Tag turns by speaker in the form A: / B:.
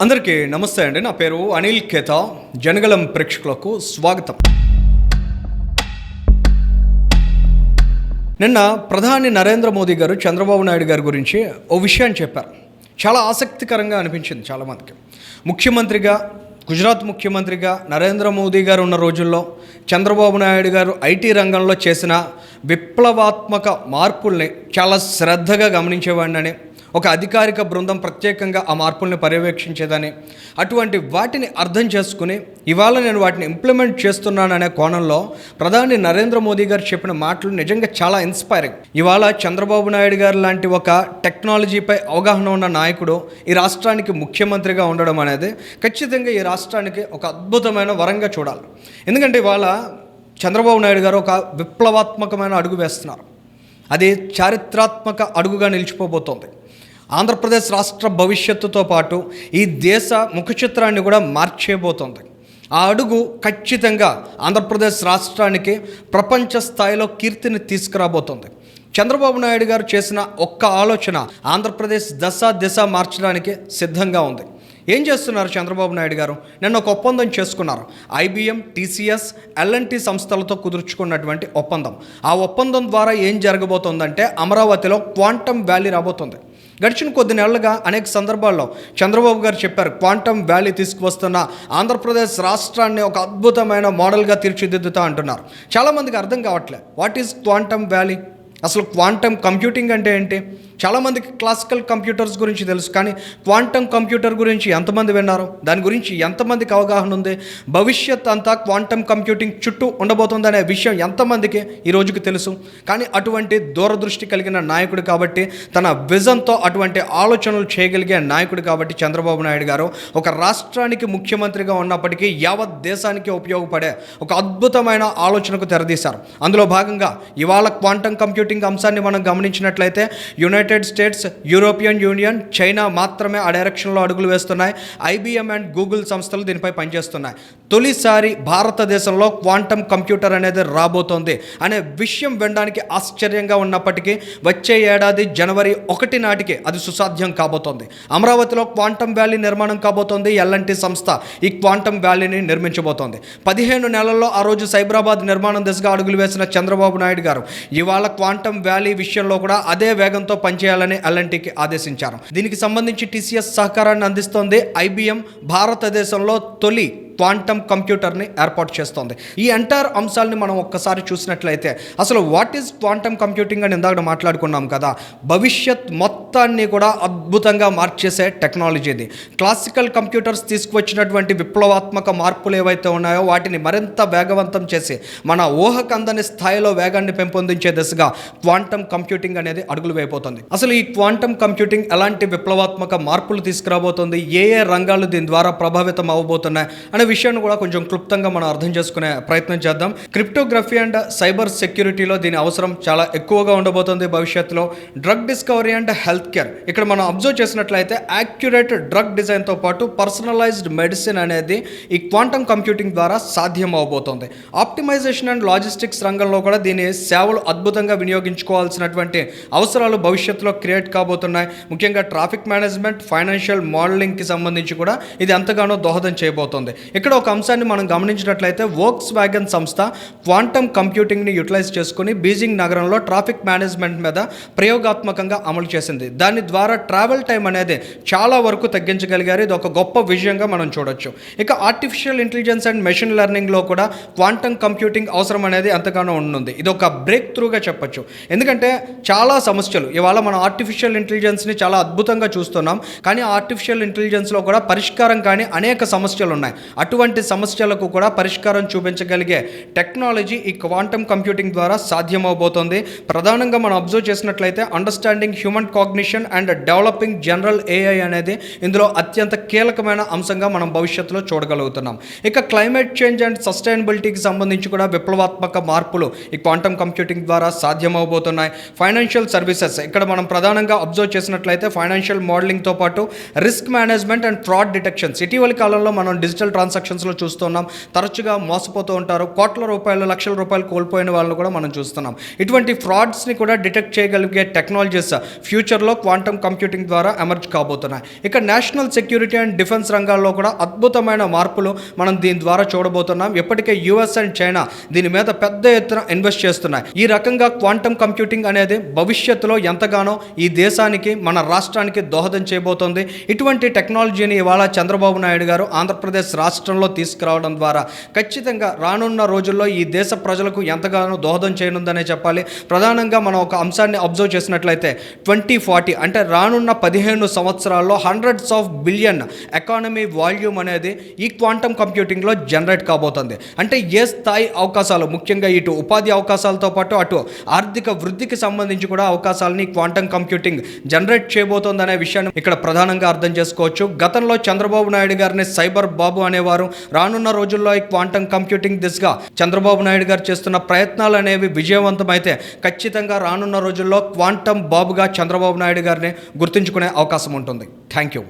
A: అందరికీ నమస్తే అండి. నా పేరు అనిల్ ఖేతా. జనగలం ప్రేక్షకులకు స్వాగతం. నిన్న ప్రధాని నరేంద్ర మోదీ గారు చంద్రబాబు నాయుడు గారి గురించి ఓ విషయాన్ని చెప్పారు. చాలా ఆసక్తికరంగా అనిపించింది చాలామందికి. ముఖ్యమంత్రిగా, గుజరాత్ ముఖ్యమంత్రిగా నరేంద్ర మోదీ గారు ఉన్న రోజుల్లో చంద్రబాబు నాయుడు గారు ఐటీ రంగంలో చేసిన విప్లవాత్మక మార్పుల్ని చాలా శ్రద్ధగా గమనించేవాడినని, ఒక అధికారిక బృందం ప్రత్యేకంగా ఆ మార్పుల్ని పర్యవేక్షించేదని, అటువంటి వాటిని అర్థం చేసుకుని ఇవాళ నేను వాటిని ఇంప్లిమెంట్ చేస్తున్నాననే కోణంలో ప్రధాని నరేంద్ర మోదీ గారు చెప్పిన మాటలు నిజంగా చాలా ఇన్స్పైరింగ్. ఇవాళ చంద్రబాబు నాయుడు గారు లాంటి ఒక టెక్నాలజీపై అవగాహన ఉన్న నాయకుడు ఈ రాష్ట్రానికి ముఖ్యమంత్రిగా ఉండడం అనేది ఖచ్చితంగా ఈ రాష్ట్రానికి ఒక అద్భుతమైన వరంగా చూడాలి. ఎందుకంటే ఇవాళ చంద్రబాబు నాయుడు గారు ఒక విప్లవాత్మకమైన అడుగు వేస్తున్నారు. అది చారిత్రాత్మక అడుగుగా నిలిచిపోబోతోంది. ఆంధ్రప్రదేశ్ రాష్ట్ర భవిష్యత్తుతో పాటు ఈ దేశ ముఖచిత్రాన్ని కూడా మార్చేయబోతోంది. ఆ అడుగు ఖచ్చితంగా ఆంధ్రప్రదేశ్ రాష్ట్రానికి ప్రపంచ స్థాయిలో కీర్తిని తీసుకురాబోతోంది. చంద్రబాబు నాయుడు గారు చేసిన ఒక్క ఆలోచన ఆంధ్రప్రదేశ్ దిశ మార్చడానికి సిద్ధంగా ఉంది. ఏం చేస్తున్నారు చంద్రబాబు నాయుడు గారు? నిన్న ఒక ఒప్పందం చేసుకున్నారు. IBM, TCS, L&T సంస్థలతో కుదుర్చుకున్నటువంటి ఒప్పందం. ఆ ఒప్పందం ద్వారా ఏం జరగబోతోందంటే అమరావతిలో క్వాంటమ్ వ్యాలీ రాబోతుంది. గడిచిన కొద్ది నెలలుగా అనేక సందర్భాల్లో చంద్రబాబు గారు చెప్పారు, క్వాంటమ్ వ్యాలీ తీసుకువస్తున్న ఆంధ్రప్రదేశ్ రాష్ట్రాన్ని ఒక అద్భుతమైన మోడల్గా తీర్చిదిద్దుతా అంటున్నారు. చాలామందికి అర్థం కావట్లేదు వాట్ ఈజ్ క్వాంటమ్ వ్యాలీ, అసలు క్వాంటమ్ కంప్యూటింగ్ అంటే ఏంటి? చాలామందికి క్లాసికల్ కంప్యూటర్స్ గురించి తెలుసు, కానీ క్వాంటమ్ కంప్యూటర్ గురించి ఎంతమంది విన్నారు? దాని గురించి ఎంతమందికి అవగాహన ఉంది? భవిష్యత్ అంతా క్వాంటమ్ కంప్యూటింగ్ చుట్టూ ఉండబోతుందనే విషయం ఎంతమందికి ఈ రోజుకి తెలుసు? కానీ అటువంటి దూరదృష్టి కలిగిన నాయకుడు కాబట్టి, తన విజన్తో అటువంటి ఆలోచనలు చేయగలిగే నాయకుడు కాబట్టి చంద్రబాబు నాయుడు గారు ఒక రాష్ట్రానికి ముఖ్యమంత్రిగా ఉన్నప్పటికీ యావత్ దేశానికి ఉపయోగపడే ఒక అద్భుతమైన ఆలోచనకు తెరదీశారు. అందులో భాగంగా ఇవాళ క్వాంటమ్ కంప్యూటింగ్ అంశాన్ని మనం గమనించినట్లయితే United states, European union, China మాత్రమే ఆ డైరెక్షన్లో అడుగులు వేస్తున్నాయి. IBM అండ్ గూగుల్ సంస్థలు దీనిపై పనిచేస్తున్నాయి. తొలిసారి భారతదేశంలో క్వాంటమ్ కంప్యూటర్ అనేది రాబోతోంది అనే విషయం వినడానికి ఆశ్చర్యంగా ఉన్నప్పటికీ వచ్చే ఏడాది జనవరి 1 నాటికి అది సుసాధ్యం కాబోతోంది. అమరావతిలో క్వాంటమ్ వ్యాలీ నిర్మాణం కాబోతోంది. L&T సంస్థ ఈ క్వాంటమ్ వ్యాలీని నిర్మించబోతోంది. 15 నెలల్లో ఆ రోజు సైబరాబాద్ నిర్మాణం దిశగా అడుగులు వేసిన చంద్రబాబు నాయుడు గారు ఇవాళ క్వాంటమ్ వ్యాలీ విషయంలో కూడా అదే వేగంతో పనిచేయాలని L&Tకి ఆదేశించారు. దీనికి సంబంధించి TCS సహకారాన్ని అందిస్తోంది. IBM భారతదేశంలో తొలి క్వాంటమ్ కంప్యూటర్ని ఏర్పాటు చేస్తోంది. ఈ ఎంటైర్ అంశాలని మనం ఒక్కసారి చూసినట్లయితే అసలు వాట్ ఈజ్ క్వాంటమ్ కంప్యూటింగ్ అని ఇందాక మాట్లాడుకున్నాం కదా. భవిష్యత్ మొత్తాన్ని కూడా అద్భుతంగా మార్చేసే టెక్నాలజీ ఇది. క్లాసికల్ కంప్యూటర్స్ తీసుకువచ్చినటువంటి విప్లవాత్మక మార్పులు ఏవైతే ఉన్నాయో వాటిని మరింత వేగవంతం చేసి మన ఊహకందని స్థాయిలో వేగాన్ని పెంపొందించే దిశగా క్వాంటమ్ కంప్యూటింగ్ అనేది అడుగులు వేయబోతుంది. అసలు ఈ క్వాంటమ్ కంప్యూటింగ్ ఎలాంటి విప్లవాత్మక మార్పులు తీసుకురాబోతుంది, ఏ రంగాలు దీని ద్వారా ప్రభావితం అవ్వబోతున్నాయి అనే విషయాన్ని కూడా కొంచెం క్లుప్తంగా మనం అర్థం చేసుకునే ప్రయత్నం చేద్దాం. క్రిప్టోగ్రఫీ అండ్ సైబర్ సెక్యూరిటీలో దీని అవసరం చాలా ఎక్కువగా ఉండబోతుంది భవిష్యత్తులో. Drug discovery and health care, ఇక్కడ మనం అబ్జర్వ్ చేసినట్లయితే యాక్యురేట్ డ్రగ్ డిజైన్తో పాటు పర్సనలైజ్డ్ మెడిసిన్ అనేది ఈ క్వాంటమ్ కంప్యూటింగ్ ద్వారా సాధ్యం అవబోతోంది. ఆప్టిమైజేషన్ అండ్ లాజిస్టిక్స్ రంగంలో కూడా దీని సేవలు అద్భుతంగా వినియోగించుకోవాల్సినటువంటి అవసరాలు భవిష్యత్తులో క్రియేట్ కాబోతున్నాయి. ముఖ్యంగా ట్రాఫిక్ మేనేజ్మెంట్, ఫైనాన్షియల్ మోడలింగ్కి సంబంధించి కూడా ఇది ఎంతగానో దోహదం చేయబోతోంది. ఇక్కడ ఒక అంశాన్ని మనం గమనించినట్లయితే వోక్స్ వ్యాగన్ సంస్థ క్వాంటమ్ కంప్యూటింగ్ని యూటిలైజ్ చేసుకుని బీజింగ్ నగరంలో ట్రాఫిక్ మేనేజ్మెంట్ మీద ప్రయోగాత్మకంగా అమలు చేసింది. దాని ద్వారా ట్రావెల్ టైం అనేది చాలా వరకు తగ్గించగలిగారు. ఇది ఒక గొప్ప విజయంగా మనం చూడొచ్చు. ఇక ఆర్టిఫిషియల్ ఇంటెలిజెన్స్ అండ్ మెషిన్ లెర్నింగ్లో కూడా క్వాంటమ్ కంప్యూటింగ్ అవసరం అనేది ఎంతగానో ఉంటుంది. ఇది ఒక బ్రేక్ త్రూగా చెప్పొచ్చు. ఎందుకంటే చాలా సమస్యలు ఇవాళ మనం ఆర్టిఫిషియల్ ఇంటెలిజెన్స్ని చాలా అద్భుతంగా చూస్తున్నాం, కానీ ఆర్టిఫిషియల్ ఇంటెలిజెన్స్లో కూడా పరిష్కారం కానీ అనేక సమస్యలు ఉన్నాయి. అటువంటి సమస్యలకు కూడా పరిష్కారం చూపించగలిగే టెక్నాలజీ ఈ క్వాంటమ్ కంప్యూటింగ్ ద్వారా సాధ్యమవబోతోంది. ప్రధానంగా మనం అబ్జర్వ్ చేసినట్లయితే understanding human cognition and developing general AI అనేది ఇందులో అత్యంత కీలకమైన అంశంగా మనం భవిష్యత్తులో చూడగలుగుతున్నాం. ఇక క్లైమేట్ చేంజ్ అండ్ సస్టైనబిలిటీకి సంబంధించి కూడా విప్లవాత్మక మార్పులు ఈ క్వాంటమ్ కంప్యూటింగ్ ద్వారా సాధ్యమవబోతున్నాయి. ఫైనాన్షియల్ సర్వీసెస్, ఇక్కడ మనం ప్రధానంగా అబ్జర్వ్ చేసినట్లయితే ఫైనాన్షియల్ మోడలింగ్తో పాటు risk management and fraud detections, ఇటీవలి కాలంలో మనం డిజిటల్ ట్రాన్సాక్షన్స్లో చూస్తున్నాం. తరచుగా మోసపోతూ ఉంటారు. కోట్ల రూపాయలు, లక్షల రూపాయలు కోల్పోయిన వాళ్ళని కూడా మనం చూస్తున్నాం. ఇటువంటి ఫ్రాడ్స్ని కూడా డిటెక్ట్ చేయగలిగే టెక్నాలజీస్ ఫ్యూచర్లో క్వాంటమ్ కంప్యూటింగ్ ద్వారా ఎమర్జ్ కాబోతున్నాయి. ఇక నేషనల్ సెక్యూరిటీ అండ్ డిఫెన్స్ రంగాల్లో కూడా అద్భుతమైన మార్పులు మనం దీని ద్వారా చూడబోతున్నాం. ఇప్పటికే యుఎస్ అండ్ చైనా దీని మీద పెద్ద ఎత్తున ఇన్వెస్ట్ చేస్తున్నాయి. ఈ రకంగా క్వాంటమ్ కంప్యూటింగ్ అనేది భవిష్యత్తులో ఎంతగానో ఈ దేశానికి, మన రాష్ట్రానికి దోహదం చేయబోతోంది. ఇటువంటి టెక్నాలజీని ఇవాళ చంద్రబాబు నాయుడు గారు ఆంధ్రప్రదేశ్ రాష్ట్రంలో తీసుకురావడం ద్వారా ఖచ్చితంగా రానున్న రోజుల్లో ఈ దేశ ప్రజలకు ఎంతగానో దోహదం చేయనుందనే చెప్పాలి. ప్రధానంగా మనం ఒక అంశాన్ని అబ్జర్వ్ చేసినట్లయితే 2040 అంటే రానున్న 15 సంవత్సరాల్లో hundreds of billion economy volume అనేది ఈ క్వాంటమ్ కంప్యూటింగ్లో జనరేట్ కాబోతుంది. అంటే ఏ స్థాయి అవకాశాలు, ముఖ్యంగా ఇటు ఉపాధి అవకాశాలతో పాటు అటు ఆర్థిక వృద్ధికి సంబంధించి కూడా అవకాశాలని క్వాంటమ్ కంప్యూటింగ్ జనరేట్ చేయబోతోందనే విషయాన్ని ఇక్కడ ప్రధానంగా అర్థం చేసుకోవచ్చు. గతంలో చంద్రబాబు నాయుడు గారిని సైబర్ బాబు అనేవారు. రానున్న రోజుల్లో ఈ క్వాంటమ్ కంప్యూటింగ్ దిశగా చంద్రబాబు నాయుడు గారు చేస్తున్న ప్రయత్నాలు అనేవి విజయవంతమైతే ఖచ్చితంగా రానున్న రోజుల్లో క్వాంటమ్ బాబుగా చంద్రబాబు నాయుడు గారిని గుర్తుంచుకునే అవకాశం ఉంటుంది. Thank you.